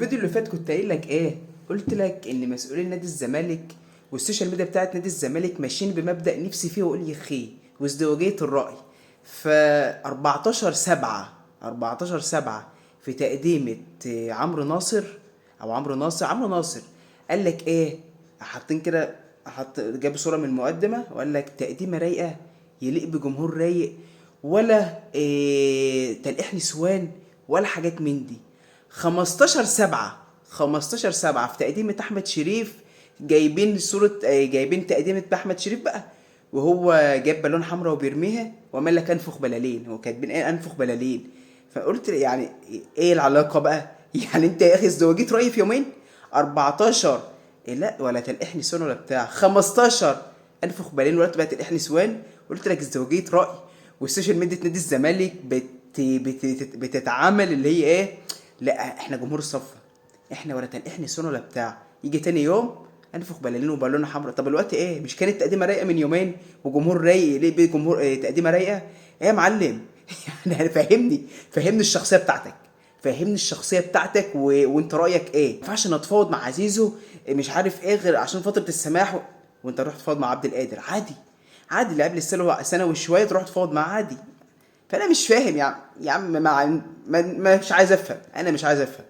الفيديو اللي فات كنت قايل لك ايه؟ قلت لك ان مسؤولين نادي الزمالك والسوشيال ميديا بتاعت نادي الزمالك ماشيين بمبدأ نفسي فيه واقول يخيه وازدواجية الرأي. ف 14/7 في تقديمة عمرو ناصر او عمرو ناصر قال لك ايه؟ حاطين كده، جاب صورة من المقدمة وقال لك تقديمة رايقة يليق بجمهور رايق، ولا إيه تلقيح نسوان ولا حاجات من دي. 15/7 في تقديمة أحمد شريف جايبين صورة، جايبين تقديمة بأحمد شريف بقى وهو جايب بالون حمراء وبيرميها وعمال لك أنفخ بلالين، هو كاتبين إيه؟ أنفخ بلالين. فقلت يعني إيه العلاقة بقى؟ يعني أنت يا أخي ازدواجية رأي في يومين؟ 14 إيه؟ لا ولا تلقيح نسوان ولا بتاع، 15 أنفخ بلالين ولا تبقى تلقيح نسوان. قلت لك ازدواجية رأي. والسوشيال ميديا نادي الزمالك بتتعامل اللي هي ايه؟ لا احنا جمهور الصفا، احنا ولا تنقحني سون ولا بتاع. يجي تاني يوم انفخ بلالين وبالونه حمراء. طب الوقت ايه؟ مش كانت تقديمه رايقه من يومين وجمهور رايق؟ ليه بيه جمهور تقديمه رايقه؟ ايه يا معلم؟ يعني فهمني الشخصيه بتاعتك، فهمني الشخصيه بتاعتك وانت رايك ايه؟ ما ينفعش نتفاوض مع عزيزو مش عارف ايه غير عشان فتره السماح وانت تروح تتفاوض مع عبد القادر عادي. عادي اللي قبل سنه وشويه تروح تتفاوض معاه عادي. فانا مش فاهم يا عم، مش عايز افهم، انا مش عايز افهم.